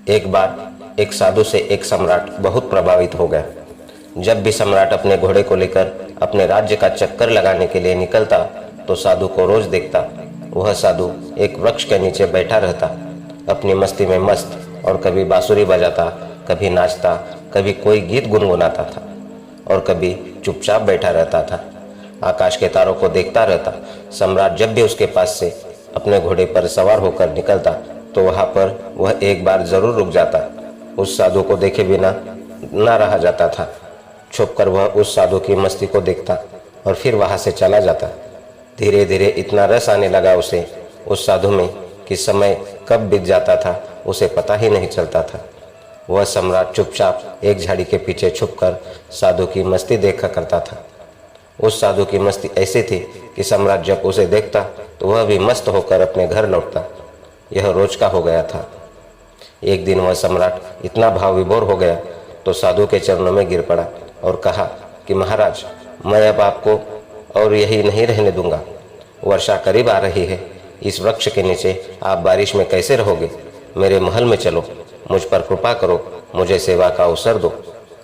एक बार एक साधु से एक सम्राट बहुत प्रभावित हो गया। जब भी सम्राट अपने घोड़े को लेकर अपने राज्य का चक्कर लगाने के लिए निकलता तो साधु को रोज देखता। वह साधु एक वृक्ष के नीचे बैठा रहता, अपनी मस्ती में मस्त, और कभी बांसुरी बजाता, कभी नाचता, कभी कोई गीत गुनगुनाता था और कभी चुपचाप बैठा रहता था। आकाश के तारों को देखता रहता। सम्राट जब भी उसके पास से अपने घोड़े पर सवार होकर निकलता तो वहां पर वह एक बार जरूर रुक जाता। उस साधु को देखे बिना ना रहा जाता था। छुपकर वह उस साधु की मस्ती को देखता और फिर वहां से चला जाता। धीरे धीरे इतना रस आने लगा उसे उस साधु में कि समय कब बीत जाता था उसे पता ही नहीं चलता था। वह सम्राट चुपचाप एक झाड़ी के पीछे छुपकर साधु की मस्ती देखा करता था। उस साधु की मस्ती ऐसी थी कि सम्राट जब उसे देखता तो वह भी मस्त होकर अपने घर लौटता। यह रोज का हो गया था। एक दिन वह सम्राट इतना भाव विभोर हो गया तो साधु के चरणों में गिर पड़ा और कहा कि महाराज, मैं अब आपको और यही नहीं रहने दूंगा। वर्षा करीब आ रही है। इस वृक्ष के नीचे आप बारिश में कैसे रहोगे? मेरे महल में चलो, मुझ पर कृपा करो, मुझे सेवा का अवसर दो।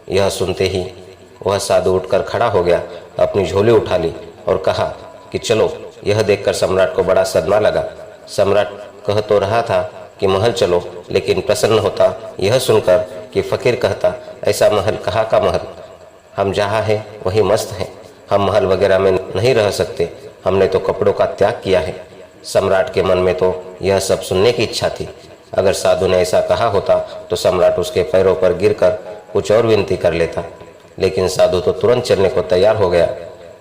यह सुनते ही वह साधु उठकर खड़ा हो गया, अपनी झोली उठा ली और कहा कि चलो। यह देखकर सम्राट को बड़ा सदमा लगा। सम्राट कह तो रहा था कि महल चलो, लेकिन प्रसन्न होता यह सुनकर कि फकीर कहता, ऐसा महल कहाँ का महल? हम जहाँ हैं वही मस्त हैं। हम महल वगैरह में नहीं रह सकते। हमने तो कपड़ों का त्याग किया है। सम्राट के मन में तो यह सब सुनने की इच्छा थी। अगर साधु ने ऐसा कहा होता तो सम्राट उसके पैरों पर गिरकर कुछ और विनती कर लेता, लेकिन साधु तो तुरंत चलने को तैयार हो गया।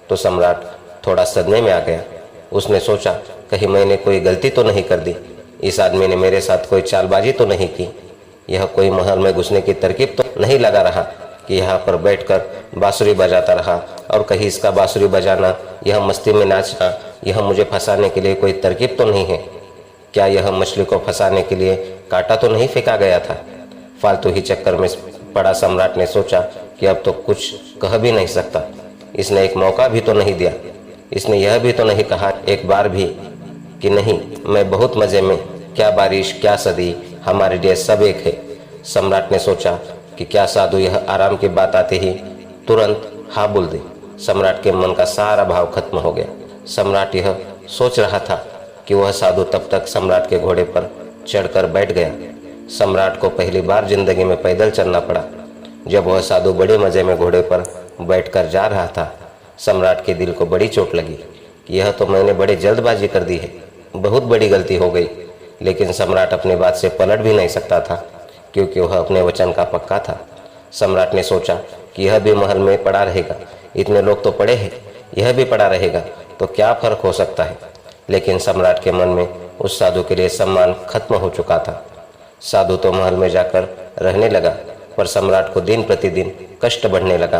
तो सम्राट थोड़ा सदमे में आ गया। उसने सोचा, कहीं मैंने कोई गलती तो नहीं कर दी? इस आदमी ने मेरे साथ कोई चालबाजी तो नहीं की? यह कोई महल में घुसने की तरकीब तो नहीं लगा रहा कि यहाँ पर बैठकर बांसुरी बजाता रहा और कहीं इसका बांसुरी बजाना, यह मस्ती में नाचना, यह मुझे फंसाने के लिए कोई तरकीब तो नहीं है? क्या यह मछली को फंसाने के लिए कांटा तो नहीं फेंका गया था? फालतू ही चक्कर में पड़ा सम्राट ने सोचा कि अब तो कुछ कह भी नहीं सकता। इसने एक मौका भी तो नहीं दिया। इसने यह भी तो नहीं कहा एक बार भी कि नहीं, मैं बहुत मज़े में, क्या बारिश क्या सदी, हमारे लिए सब एक है। सम्राट ने सोचा कि क्या साधु यह आराम की बात आते ही तुरंत हाँ बोल दे। सम्राट के मन का सारा भाव खत्म हो गया। सम्राट यह सोच रहा था कि वह साधु तब तक सम्राट के घोड़े पर चढ़कर बैठ गया। सम्राट को पहली बार जिंदगी में पैदल चलना पड़ा। जब वह साधु बड़े मज़े में घोड़े पर बैठकर जा रहा था, सम्राट के दिल को बड़ी चोट लगी। यह तो मैंने बड़े जल्दबाजी कर दी है, बहुत बड़ी गलती हो गई। लेकिन सम्राट अपनी बात से पलट भी नहीं सकता था, क्योंकि वह अपने वचन का पक्का था। सम्राट ने सोचा कि यह भी महल में पड़ा रहेगा, इतने लोग तो पड़े हैं, यह भी पड़ा रहेगा तो क्या फर्क हो सकता है। लेकिन सम्राट के मन में उस साधु के लिए सम्मान खत्म हो चुका था। साधु तो महल में जाकर रहने लगा, पर सम्राट को दिन प्रतिदिन कष्ट बढ़ने लगा,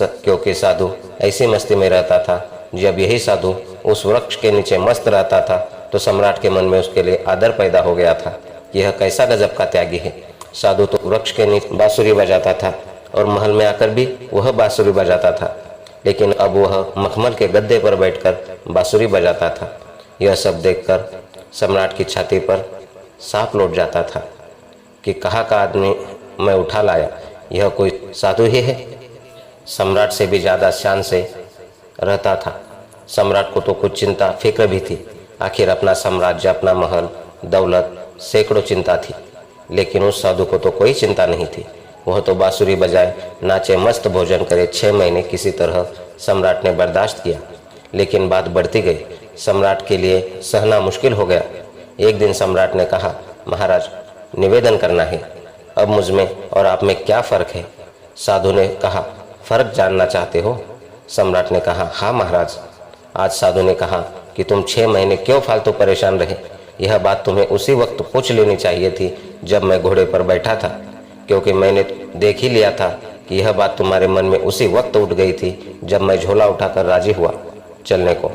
क्योंकि साधु ऐसी मस्ती में रहता था। जब यही साधु उस वृक्ष के नीचे मस्त रहता था तो सम्राट के मन में उसके लिए आदर पैदा हो गया था। यह कैसा गजब का त्यागी है। साधु तो वृक्ष के नीचे बांसुरी बजाता था और महल में आकर भी वह बांसुरी बजाता था, लेकिन अब वह मखमल के गद्दे पर बैठकर बांसुरी बजाता था। यह सब देखकर सम्राट की छाती पर सांप लौट जाता था कि कहाँ का आदमी मैं उठा लाया, यह कोई साधु ही है? सम्राट से भी ज़्यादा शान से रहता था। सम्राट को तो कुछ चिंता फिक्र भी थी। आखिर अपना साम्राज्य, अपना महल, दौलत, सैकड़ों चिंता थी, लेकिन उस साधु को तो कोई चिंता नहीं थी। वह तो बांसुरी बजाए, नाचे, मस्त भोजन करे। 6 महीने किसी तरह सम्राट ने बर्दाश्त किया, लेकिन बात बढ़ती गई। सम्राट के लिए सहना मुश्किल हो गया। एक दिन सम्राट ने कहा, महाराज, निवेदन करना है, अब मुझ में और आप में क्या फ़र्क है? साधु ने कहा, फ़र्क जानना चाहते हो? सम्राट ने कहा, हाँ महाराज। आज साधु ने कहा कि तुम 6 महीने क्यों फालतू परेशान रहे। यह बात तुम्हें उसी वक्त पूछ लेनी चाहिए थी जब मैं घोड़े पर बैठा था, क्योंकि मैंने देख ही लिया था कि यह बात तुम्हारे मन में उसी वक्त उठ गई थी जब मैं झोला उठाकर राजी हुआ चलने को।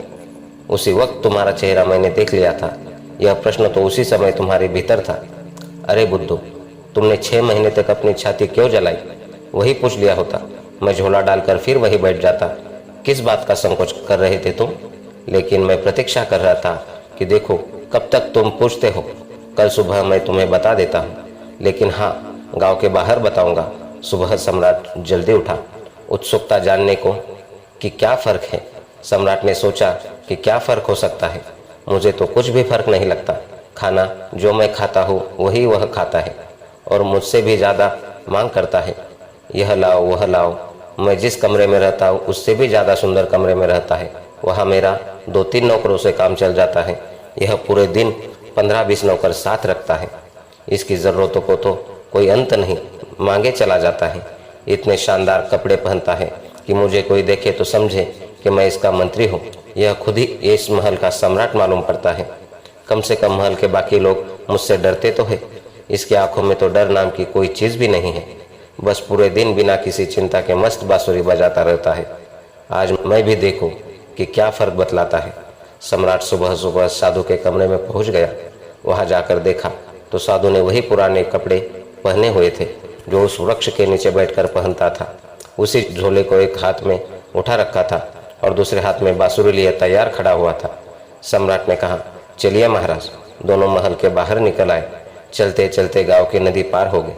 उसी वक्त तुम्हारा चेहरा मैंने देख लिया था। यह प्रश्न तो उसी समय तुम्हारे भीतर था। अरे बुद्धू, तुमने 6 महीने तक अपनी छाती क्यों जलाई? वही पूछ लिया होता, मैं झोला डालकर फिर वही बैठ जाता। किस बात का संकोच कर रहे थे तुम? लेकिन मैं प्रतीक्षा कर रहा था कि देखो कब तक तुम पूछते हो। कल सुबह मैं तुम्हें बता देता हूँ। लेकिन हाँ, गांव के बाहर बताऊंगा। सुबह सम्राट जल्दी उठा, उत्सुकता जानने को कि क्या फर्क है। सम्राट ने सोचा कि क्या फर्क हो सकता है। मुझे तो कुछ भी फर्क नहीं लगता। खाना जो मैं खाता हूँ वही वह खाता है और मुझसे भी ज़्यादा मांग करता है। यह लाओ वह लाओ। मैं जिस कमरे में रहता हूँ उससे भी ज़्यादा सुंदर कमरे में रहता है। वहाँ मेरा 2-3 नौकरों से काम चल जाता है। यह पूरे दिन 15-20 नौकर साथ रखता है। इसकी ज़रूरतों को तो कोई अंत नहीं, मांगे चला जाता है। इतने शानदार कपड़े पहनता है कि मुझे कोई देखे तो समझे कि मैं इसका मंत्री हूँ। यह खुद ही इस महल का सम्राट मालूम पड़ता है। कम से कम महल के बाकी लोग मुझसे डरते तो है। इसकी आंखों में तो डर नाम की कोई चीज़ भी नहीं है। बस पूरे दिन बिना किसी चिंता के मस्त बांसुरी बजाता रहता है। आज मैं भी देखूं कि क्या फ़र्क बतलाता है। सम्राट सुबह सुबह साधु के कमरे में पहुंच गया। वहां जाकर देखा तो साधु ने वही पुराने कपड़े पहने हुए थे जो उस वृक्ष के नीचे बैठकर पहनता था। उसी झोले को एक हाथ में उठा रखा था और दूसरे हाथ में बांसुरी लिए तैयार खड़ा हुआ था। सम्राट ने कहा, चलिए महाराज। दोनों महल के बाहर निकल आए। चलते चलते गांव की नदी पार हो गए।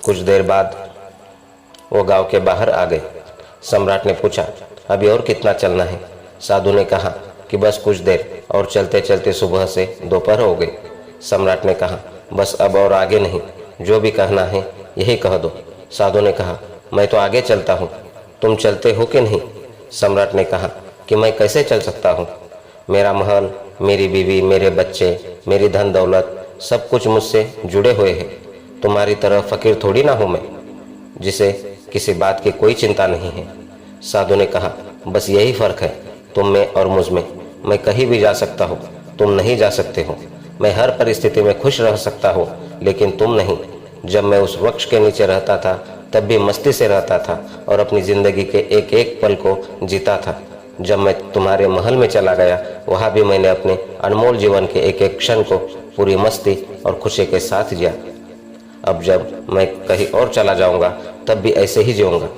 कुछ देर बाद वो गांव के बाहर आ गए। सम्राट ने पूछा, अभी और कितना चलना है? साधु ने कहा कि बस कुछ देर और। चलते चलते सुबह से दोपहर हो गई। सम्राट ने कहा, बस अब और आगे नहीं, जो भी कहना है यही कह दो। साधु ने कहा, मैं तो आगे चलता हूँ, तुम चलते हो कि नहीं? सम्राट ने कहा कि मैं कैसे चल सकता हूँ? मेरा महल, मेरी बीवी, मेरे बच्चे, मेरी धन दौलत सब कुछ मुझसे जुड़े हुए हैं। तुम्हारी तरह फकीर थोड़ी ना हूँ मैं, जिसे किसी बात की कोई चिंता नहीं है। साधु ने कहा, बस यही फर्क है तुम में और मुझ में। मैं कहीं भी जा सकता हूँ, तुम नहीं जा सकते हो। मैं हर परिस्थिति में खुश रह सकता हूँ, लेकिन तुम नहीं। जब मैं उस वृक्ष के नीचे रहता था तब भी मस्ती से रहता था और अपनी ज़िंदगी के एक एक पल को जीता था। जब मैं तुम्हारे महल में चला गया वहाँ भी मैंने अपने अनमोल जीवन के एक एक क्षण को पूरी मस्ती और खुशी के साथ जिया। अब जब मैं कहीं और चला जाऊंगा तब भी ऐसे ही जीऊंगा।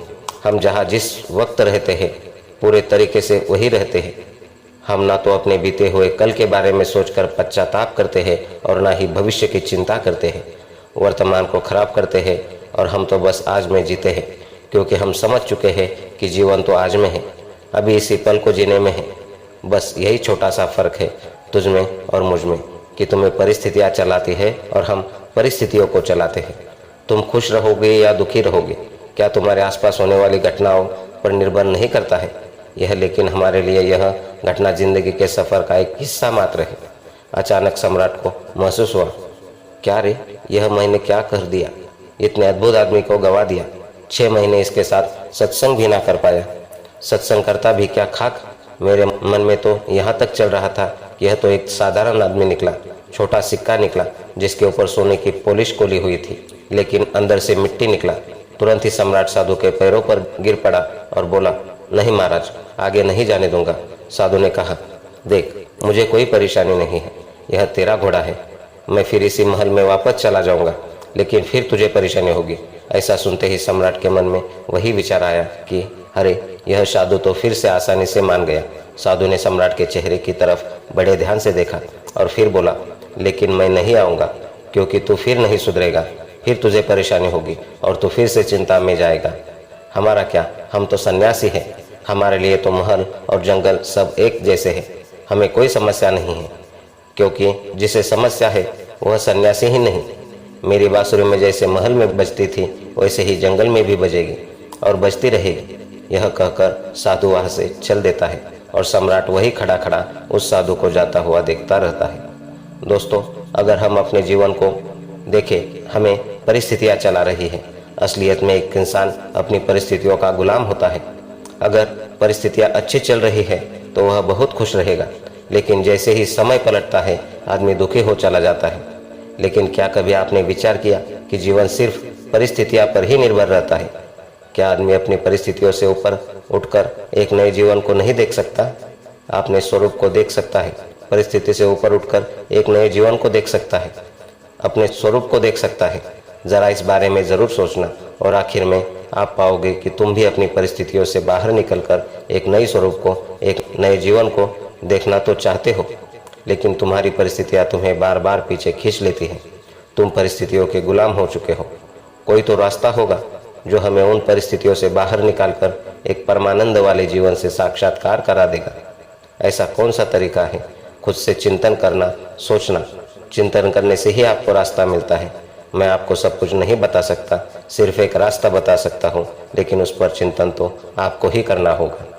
हम जहाँ जिस वक्त रहते हैं पूरे तरीके से वही रहते हैं। हम ना तो अपने बीते हुए कल के बारे में सोचकर पश्चाताप करते हैं और ना ही भविष्य की चिंता करते हैं। वर्तमान को खराब करते हैं और हम तो बस आज में जीते हैं, क्योंकि हम समझ चुके हैं कि जीवन तो आज में है, अभी इसी पल को जीने में है। बस यही छोटा सा फर्क है तुझ में और मुझ में कि तुम्हें परिस्थितियाँ चलाती है और हम परिस्थितियों को चलाते हैं। तुम खुश रहोगे या दुखी रहोगे क्या तुम्हारे आसपास होने वाली घटनाओं पर निर्भर नहीं करता है यह, लेकिन हमारे लिए यह घटना जिंदगी के सफ़र का एक हिस्सा मात्र है। अचानक सम्राट को महसूस हुआ, क्या रे, यह मैंने क्या कर दिया? इतने अद्भुत आदमी को गवा दिया। 6 महीने इसके साथ सत्संग भी ना कर पाया। सत्संग करता भी क्या खाक। मेरे मन में तो यहाँ तक चल रहा था कि यह तो एक साधारण आदमी निकला, छोटा सिक्का निकला जिसके ऊपर सोने की पॉलिश कोली हुई थी, लेकिन अंदर से मिट्टी निकला। तुरंत ही सम्राट साधु के पैरों पर गिर पड़ा और बोला, नहीं महाराज, आगे नहीं जाने दूंगा। साधु ने कहा, देख, मुझे कोई परेशानी नहीं है, यह तेरा घोड़ा है। मैं फिर इसी महल में वापस चला जाऊंगा, लेकिन फिर तुझे परेशानी होगी। ऐसा सुनते ही सम्राट के मन में वही विचार आया कि अरे, यह साधु तो फिर से आसानी से मान गया। साधु ने सम्राट के चेहरे की तरफ बड़े ध्यान से देखा और फिर बोला, लेकिन मैं नहीं आऊँगा, क्योंकि तू फिर नहीं सुधरेगा। फिर तुझे परेशानी होगी और तू फिर से चिंता में जाएगा। हमारा क्या, हम तो सन्यासी हैं। हमारे लिए तो महल और जंगल सब एक जैसे हैं। हमें कोई समस्या नहीं है, क्योंकि जिसे समस्या है वह सन्यासी ही नहीं। मेरी बांसुरी में जैसे महल में बजती थी वैसे ही जंगल में भी बजेगी और बजती रहेगी। यह कहकर साधु वहाँ से चल देता है और सम्राट वही खड़ा खड़ा उस साधु को जाता हुआ देखता रहता है। दोस्तों, अगर हम अपने जीवन को देखें, हमें परिस्थितियाँ चला रही है। असलियत में एक इंसान अपनी परिस्थितियों का गुलाम होता है। अगर परिस्थितियाँ अच्छी चल रही है तो वह बहुत खुश रहेगा, लेकिन जैसे ही समय पलटता है आदमी दुखी हो चला जाता है। लेकिन क्या कभी आपने विचार किया कि जीवन सिर्फ परिस्थितियाँ पर ही निर्भर रहता है? क्या आदमी अपनी परिस्थितियों से ऊपर उठकर एक नए जीवन को नहीं देख सकता? अपने स्वरूप को देख सकता है, परिस्थिति से ऊपर उठकर एक नए जीवन को देख सकता है, अपने स्वरूप को देख सकता है। ज़रा इस बारे में ज़रूर सोचना और आखिर में आप पाओगे कि तुम भी अपनी परिस्थितियों से बाहर निकलकर एक नई स्वरूप को, एक नए जीवन को देखना तो चाहते हो, लेकिन तुम्हारी परिस्थितियाँ तुम्हें बार बार पीछे खींच लेती हैं। तुम परिस्थितियों के गुलाम हो चुके हो। कोई तो रास्ता होगा जो हमें उन परिस्थितियों से बाहर निकालकर एक परमानंद वाले जीवन से साक्षात्कार करा देगा। ऐसा कौन सा तरीका है? खुद से चिंतन करना, सोचना। चिंतन करने से ही आपको रास्ता मिलता है। मैं आपको सब कुछ नहीं बता सकता, सिर्फ एक रास्ता बता सकता हूँ, लेकिन उस पर चिंतन तो आपको ही करना होगा।